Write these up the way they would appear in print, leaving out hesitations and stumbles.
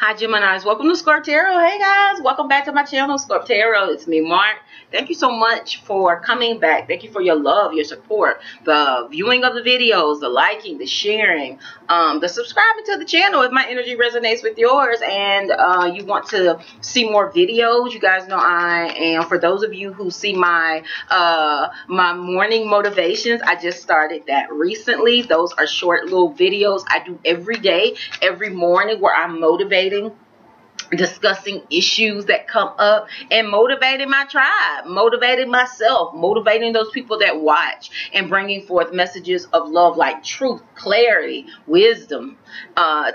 Hi Geminis, welcome to Scorp Tarot. Hey guys, welcome back to my channel, Scorp Tarot. It's me, Mark. Thank you so much for coming back. Thank you for your love, your support, the viewing of the videos, the liking, the sharing, the subscribing to the channel if my energy resonates with yours and you want to see more videos. You guys know I am, for those of you who see my my morning motivations, I just started that recently. Those are short little videos I do every day, every morning, where I'm motivating, discussing issues that come up, and motivating my tribe, motivating myself, motivating those people that watch, and bringing forth messages of love, like truth, clarity, wisdom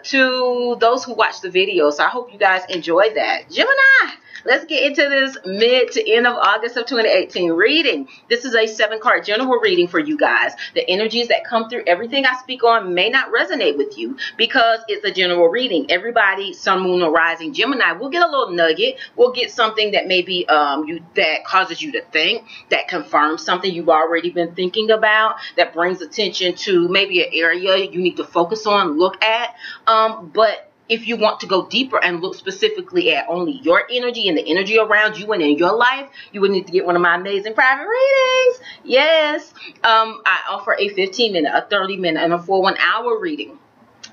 to those who watch the video. So I hope you guys enjoy that. Gemini, let's get into this mid to end of August of 2018 reading. This is a 7-card general reading for you guys. The energies that come through, everything I speak on may not resonate with you because it's a general reading. Everybody, sun, moon, or rising Gemini, will get a little nugget. We'll get something that maybe that causes you to think, that confirms something you've already been thinking about, that brings attention to maybe an area you need to focus on, look at. But if you want to go deeper and look specifically at only your energy and the energy around you and in your life, you would need to get one of my amazing private readings. Yes, I offer a 15-minute, a 30-minute, and a full 1-hour reading.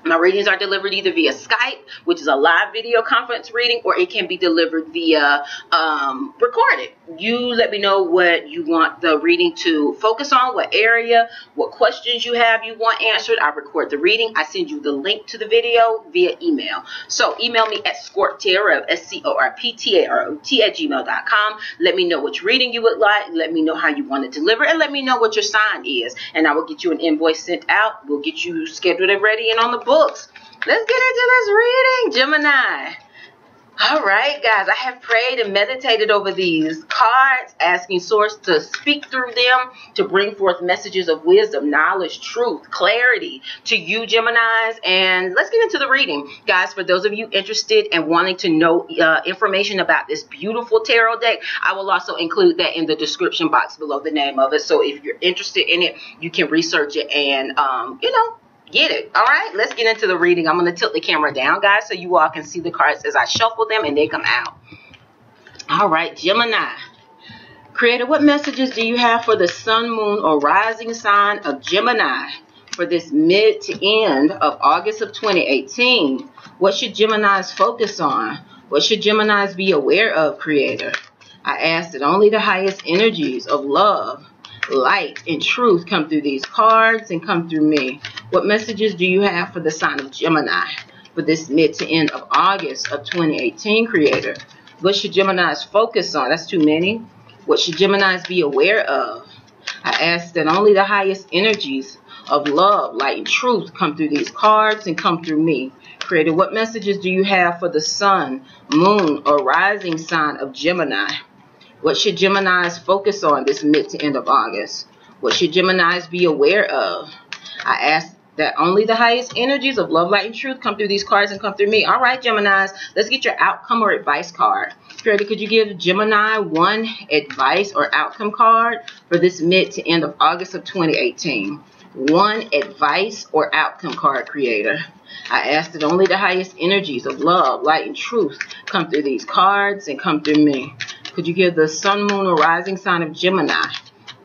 My readings are delivered either via Skype, which is a live video conference reading, or it can be delivered via recorded. You let me know what you want the reading to focus on, what area, what questions you have you want answered. I record the reading. I send you the link to the video via email. So email me at ScorpTarot, ScorpTarot @gmail.com. Let me know which reading you would like. Let me know how you want it delivered, and let me know what your sign is. And I will get you an invoice sent out. We'll get you scheduled and ready and on the books. Let's get into this reading, Gemini. All right, guys, I have prayed and meditated over these cards, asking Source to speak through them, to bring forth messages of wisdom, knowledge, truth, clarity to you, Geminis. And let's get into the reading. Guys, for those of you interested and wanting to know information about this beautiful tarot deck, I will also include that in the description box below the name of it. So if you're interested in it, you can research it and, you know, get it. All right, let's get into the reading. I'm going to tilt the camera down, guys, so you all can see the cards as I shuffle them and they come out. All right, Gemini. Creator, what messages do you have for the sun, moon, or rising sign of Gemini for this mid to end of August of 2018? What should Geminis focus on? What should Geminis be aware of, Creator? I ask that only the highest energies of love, light, and truth come through these cards and come through me. What messages do you have for the sign of Gemini for this mid to end of August of 2018, Creator? What should Geminis focus on? That's too many. What should Geminis be aware of? I ask that only the highest energies of love, light, and truth come through these cards and come through me. Creator, what messages do you have for the sun, moon, or rising sign of Gemini? What should Geminis focus on this mid to end of August? What should Geminis be aware of? I ask that only the highest energies of love, light, and truth come through these cards and come through me. All right, Geminis, let's get your outcome or advice card. Creator, could you give Gemini one advice or outcome card for this mid to end of August of 2018? One advice or outcome card, Creator. I ask that only the highest energies of love, light, and truth come through these cards and come through me. Could you give the sun, moon, or rising sign of Gemini?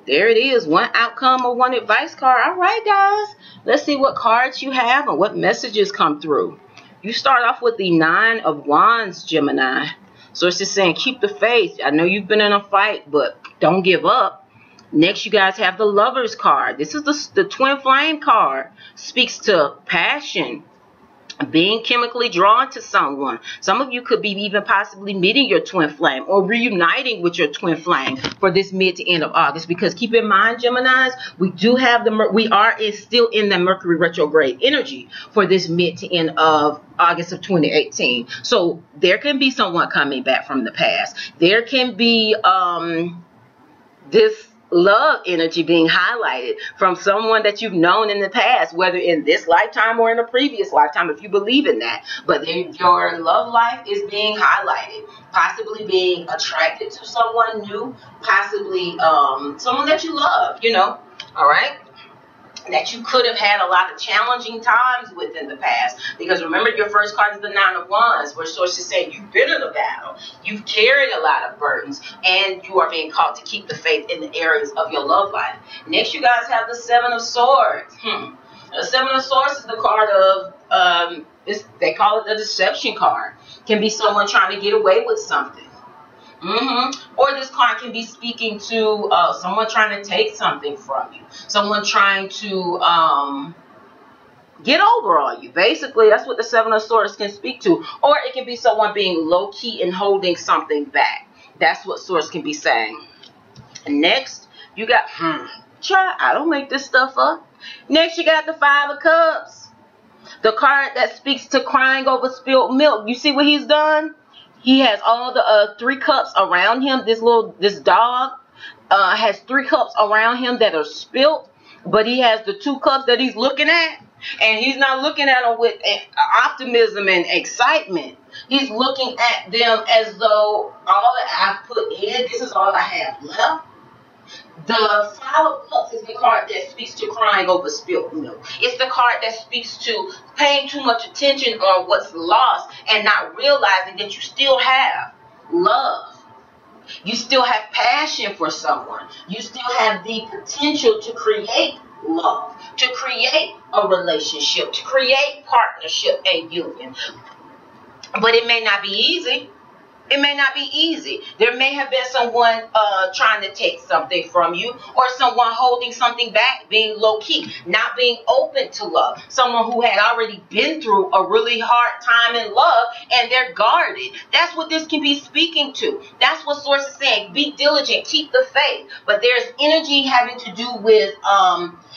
There it is, one outcome or one advice card. All right, guys, let's see what cards you have and what messages come through. You start off with the 9 of Wands, Gemini. So it's just saying, keep the faith. I know you've been in a fight, but don't give up. Next, you guys have the Lovers card. This is the Twin Flame card. Speaks to passion, being chemically drawn to someone. Some of you could be even possibly meeting your twin flame or reuniting with your twin flame for this mid to end of August. Because keep in mind, Geminis, we are still in the Mercury retrograde energy for this mid to end of August of 2018. So there can be someone coming back from the past. There can be this love energy being highlighted from someone that you've known in the past, whether in this lifetime or in a previous lifetime, if you believe in that. But then your love life is being highlighted, possibly being attracted to someone new, possibly someone that you love, you know. All right. that you could have had a lot of challenging times with in the past. Because remember, your first card is the Nine of Wands, where Source is saying you've been in a battle, you've carried a lot of burdens, and you are being called to keep the faith in the areas of your love life. Next, you guys have the Seven of Swords. The Seven of Swords is the card of, they call it the deception card. Can be someone trying to get away with something. Or this card can be speaking to someone trying to take something from you. Someone trying to get over on you. Basically, that's what the Seven of Swords can speak to. Or it can be someone being low-key and holding something back. That's what Swords can be saying. Next, you got, I don't make this stuff up. Next, you got the Five of Cups. The card that speaks to crying over spilled milk. You see what he's done? He has all the 3 cups around him. This dog has 3 cups around him that are spilt, but he has the 2 cups that he's looking at, and he's not looking at them with optimism and excitement. He's looking at them as though all that I've put in, this is all I have left. The Five of Cups is the card that speaks to crying over spilled milk. It's the card that speaks to paying too much attention on what's lost and not realizing that you still have love. You still have passion for someone. You still have the potential to create love, to create a relationship, to create partnership and union. But it may not be easy. It may not be easy. There may have been someone trying to take something from you, or someone holding something back, being low-key, not being open to love. Someone who had already been through a really hard time in love, and they're guarded. That's what this can be speaking to. That's what Source is saying. Be diligent. Keep the faith. But there's energy having to do with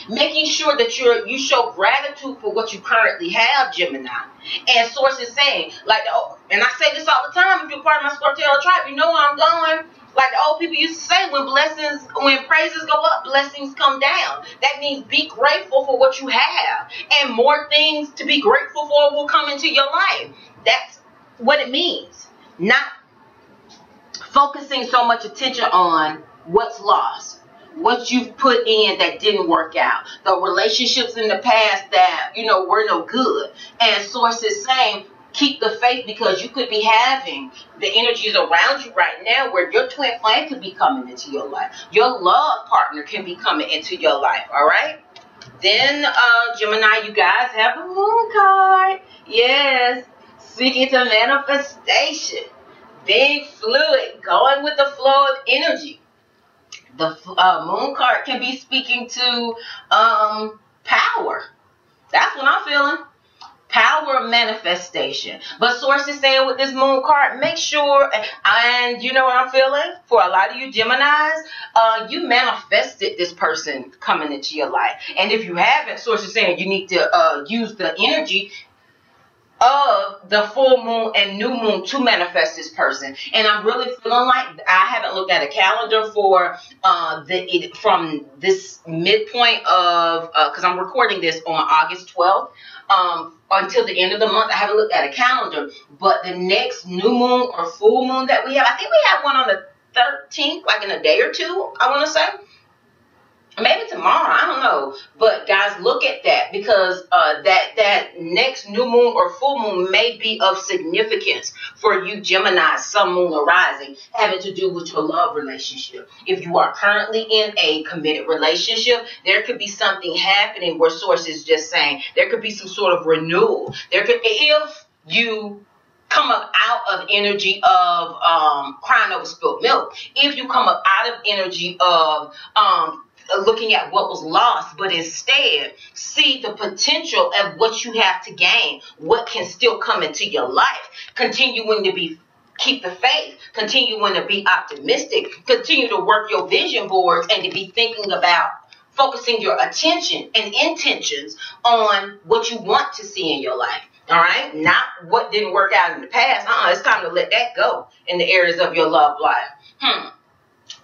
making sure that you show gratitude for what you currently have, Gemini. And Source is saying, like, and I say this all the time, if you're part of my Scorp Tarot tribe, you know where I'm going. Like the old people used to say, when praises go up, blessings come down. That means be grateful for what you have, and more things to be grateful for will come into your life. That's what it means. Not focusing so much attention on what's lost, what you've put in that didn't work out, the relationships in the past that, were no good. And Source is saying, keep the faith, because you could be having the energies around you right now where your twin flame could be coming into your life. Your love partner can be coming into your life, all right? Then, Gemini, you guys have the Moon card. Yes, speaking to manifestation, being fluid, going with the flow of energy. The Moon card can be speaking to power. That's what I'm feeling. Power of manifestation. But Source is saying with this Moon card, make sure, and you know what I'm feeling? For a lot of you Geminis, you manifested this person coming into your life. And if you haven't, Source is saying you need to use the energy of the full moon and new moon to manifest this person. And I'm really feeling like I haven't looked at a calendar for from this midpoint of, because I'm recording this on August 12th, until the end of the month. I haven't looked at a calendar, but the next new moon or full moon that we have, I think we have one on the 13th, like in a day or two, I want to say. Maybe tomorrow, I don't know. But guys, look at that, because that next new moon or full moon may be of significance for you Gemini, sun, moon, or rising, having to do with your love relationship. If you are currently in a committed relationship, there could be something happening where Source is just saying there could be some sort of renewal. There could, if you come up out of energy of crying over spilled milk, if you come up out of energy of looking at what was lost, but instead see the potential of what you have to gain, what can still come into your life, continuing to keep the faith, continuing to be optimistic, continue to work your vision boards, and to be thinking about focusing your attention and intentions on what you want to see in your life. All right, not what didn't work out in the past. It's time to let that go in the areas of your love life.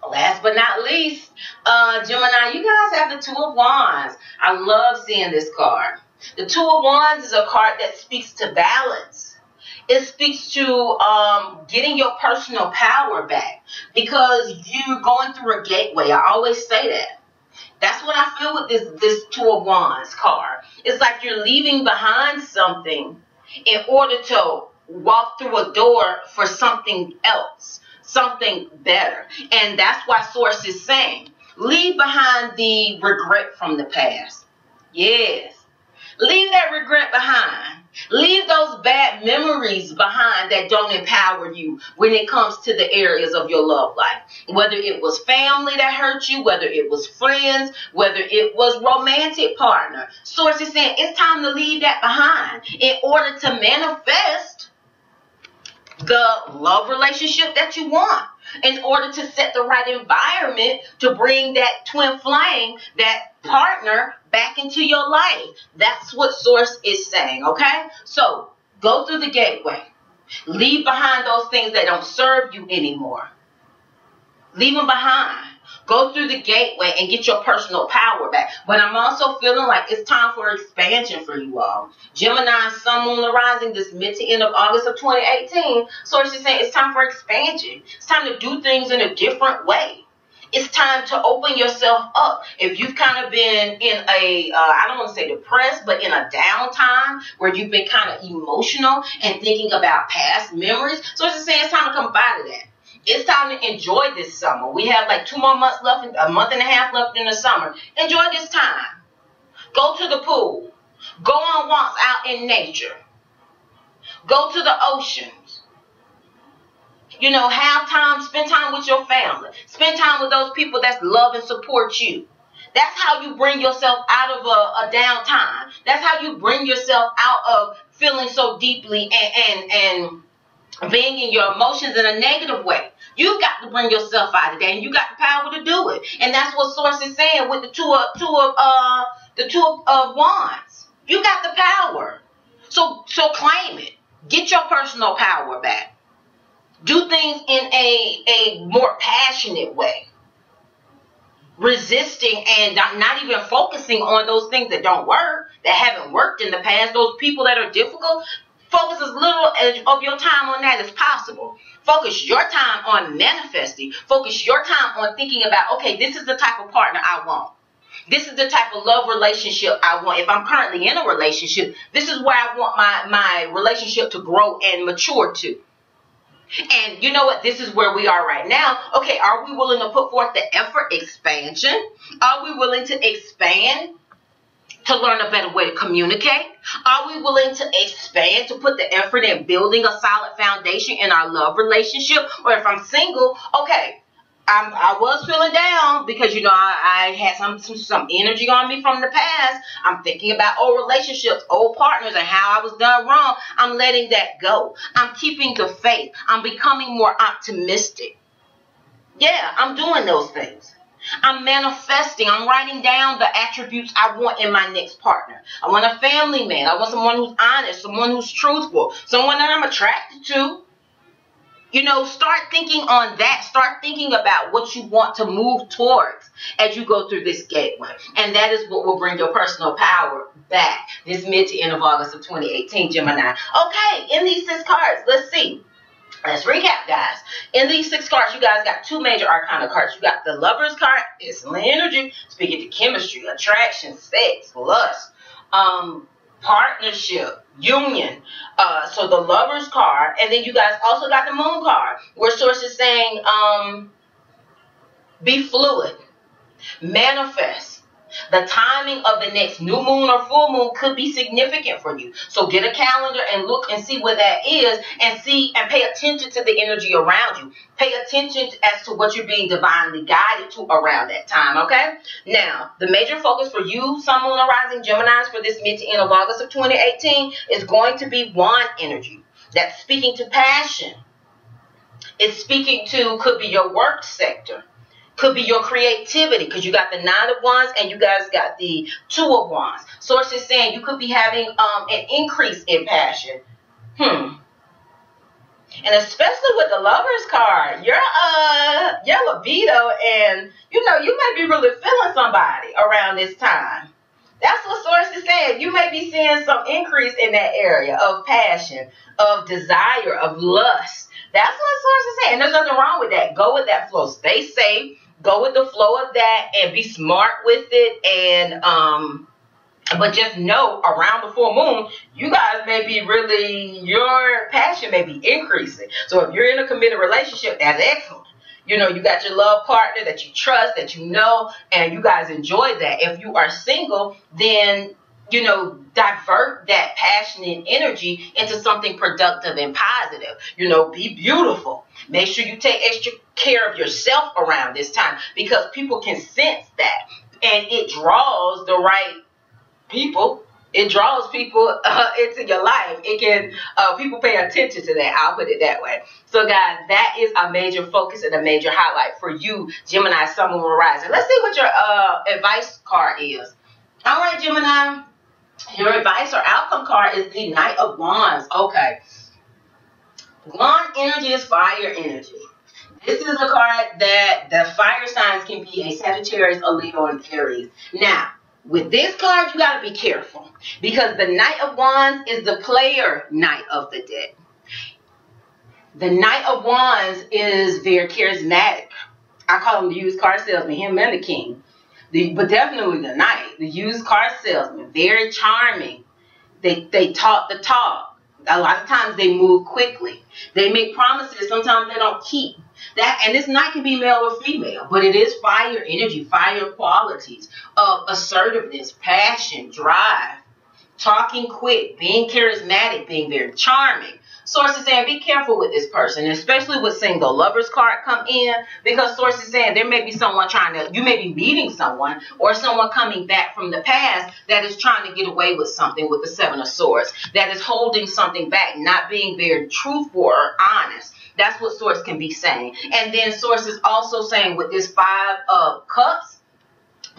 Last but not least, Gemini, you guys have the Two of Wands. I love seeing this card. The Two of Wands is a card that speaks to balance. It speaks to getting your personal power back, because you're going through a gateway. I always say that. That's what I feel with this Two of Wands card. It's like you're leaving behind something in order to walk through a door for something else, something better. And that's why Source is saying, leave behind the regret from the past. Yes. Leave that regret behind. Leave those bad memories behind that don't empower you when it comes to the areas of your love life. Whether it was family that hurt you, whether it was friends, whether it was romantic partner. Source is saying it's time to leave that behind in order to manifest the love relationship that you want. In order to set the right environment to bring that twin flame, that partner, back into your life. That's what Source is saying, okay? So, go through the gateway. Leave behind those things that don't serve you anymore. Leave them behind. Go through the gateway and get your personal power back. But I'm also feeling like it's time for expansion for you all. Gemini, Sun, Moon, and Rising, this mid to end of August of 2018. Source is saying it's time for expansion. It's time to do things in a different way. It's time to open yourself up. If you've kind of been in a, I don't want to say depressed, but in a downtime where you've been kind of emotional and thinking about past memories. Source is saying it's time to come out of that. It's time to enjoy this summer. We have like 2 more months left, a month and a half left in the summer. Enjoy this time. Go to the pool. Go on walks out in nature. Go to the oceans. You know, have time, spend time with your family. Spend time with those people that love and support you. That's how you bring yourself out of a downtime. That's how you bring yourself out of feeling so deeply and being in your emotions in a negative way. You've got to bring yourself out of that, and you got the power to do it. And that's what Source is saying with the two of Wands. You got the power. So claim it. Get your personal power back. Do things in a more passionate way. Resisting and not even focusing on those things that don't work, that haven't worked in the past, those people that are difficult. Focus as little of your time on that as possible. Focus your time on manifesting. Focus your time on thinking about, okay, this is the type of partner I want. This is the type of love relationship I want. If I'm currently in a relationship, this is where I want my relationship to grow and mature to. And you know what? This is where we are right now. Okay, are we willing to put forth the effort, expansion? Are we willing to expand? To learn a better way to communicate? Are we willing to expand, to put the effort in building a solid foundation in our love relationship? Or if I'm single, okay, I was feeling down because, you know, I had some energy on me from the past. I'm thinking about old relationships, old partners, and how I was done wrong. I'm letting that go. I'm keeping the faith. I'm becoming more optimistic. Yeah, I'm doing those things. I'm manifesting. I'm writing down the attributes I want in my next partner. I want a family man. I want someone who's honest, someone who's truthful, someone that I'm attracted to. You know, start thinking on that. Start thinking about what you want to move towards as you go through this gateway. And that is what will bring your personal power back this mid to end of August of 2018, Gemini. Okay, in these 6 cards, let's see. Let's recap, guys. In these 6 cards, you guys got 2 major arcana cards. You got the Lover's card, it's energy, speaking to chemistry, attraction, sex, lust, partnership, union. So the Lover's card, and then you guys also got the Moon card, where Source is saying, be fluid, manifest. The timing of the next new moon or full moon could be significant for you. So get a calendar and look and see where that is, and see and pay attention to the energy around you. Pay attention as to what you're being divinely guided to around that time, okay? Now, the major focus for you, Sun, Moon, and Rising Geminis for this mid to end of August of 2018 is going to be Wand energy. That's speaking to passion. It's speaking to, could be your work sector. Could be your creativity, because you got the 9 of Wands and you guys got the 2 of Wands. Source is saying you could be having an increase in passion. And especially with the Lover's card, your libido, and you know, you may be really feeling somebody around this time. That's what Source is saying. You may be seeing some increase in that area of passion, of desire, of lust. That's what Source is saying. There's nothing wrong with that. Go with that flow. Stay safe. go with the flow of that and be smart with it. And but just know, around the full moon, you guys may be really, your passion may be increasing. So if you're in a committed relationship, that's excellent. You know, you got your love partner that you trust, that you know, and you guys enjoy that. If you are single, then, you know, divert that passionate energy into something productive and positive. You know, be beautiful. Make sure you take extra care of yourself around this time, because people can sense that. And it draws the right people. It draws people into your life. It can, people pay attention to that. I'll put it that way. So guys, that is a major focus and a major highlight for you, Gemini, Sun, Moon, Rising. Let's see what your advice card is. All right, Gemini, your advice or outcome card is the Knight of Wands. Okay. Wand energy is fire energy. This is a card that the fire signs can be a Sagittarius, a Leo, and Aries. Now, with this card, you got to be careful, because the Knight of Wands is the player Knight of the deck. The Knight of Wands is very charismatic. I call him the used car salesman, him and the king. But definitely the Knight, the used car salesman, very charming. They talk the talk. A lot of times they move quickly. They make promises. Sometimes they don't keep. That, and this Knight can be male or female, but it is fire energy, fire qualities of assertiveness, passion, drive, talking quick, being charismatic, being very charming. Source is saying be careful with this person, especially with seeing the Lovers card come in, because Source is saying there may be someone you may be meeting someone or someone coming back from the past that is trying to get away with something with the Seven of Swords, that is holding something back, not being very truthful or honest. That's what Source can be saying. And then Source is also saying with this Five of Cups,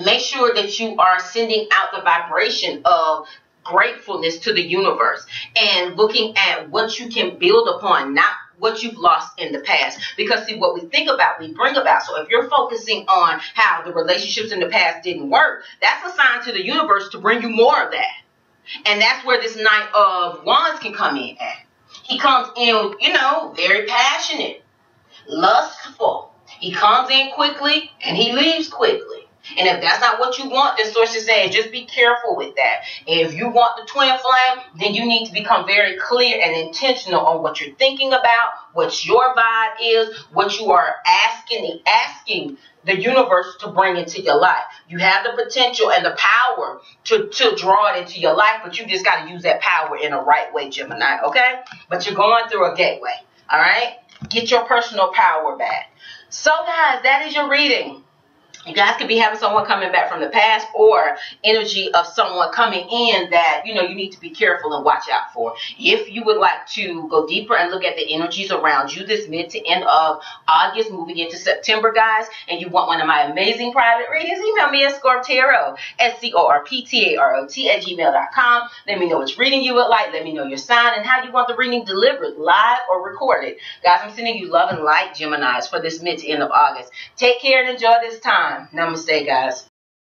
make sure that you are sending out the vibration of gratefulness to the universe and looking at what you can build upon, not what you've lost in the past. Because see, what we think about, we bring about. So if you're focusing on how the relationships in the past didn't work, that's a sign to the universe to bring you more of that. And that's where this Knight of Wands can come in at. He comes in, you know, very passionate, lustful. He comes in quickly and he leaves quickly. And if that's not what you want, then Source is saying just be careful with that. If you want the twin flame, then you need to become very clear and intentional on what you're thinking about, what your vibe is, what you are asking the universe to bring into your life. You have the potential and the power to draw it into your life, but you just got to use that power in a right way, Gemini, okay? But you're going through a gateway, all right? Get your personal power back. So, guys, that is your reading. You guys could be having someone coming back from the past, or energy of someone coming in that, you know, you need to be careful and watch out for. If you would like to go deeper and look at the energies around you this mid to end of August, moving into September, guys, and you want one of my amazing private readings, email me at ScorpTarot, ScorpTarot@gmail.com. Let me know which reading you would like. Let me know your sign and how you want the reading delivered, live or recorded. Guys, I'm sending you love and light, Geminis, for this mid to end of August. Take care and enjoy this time. Namaste, guys.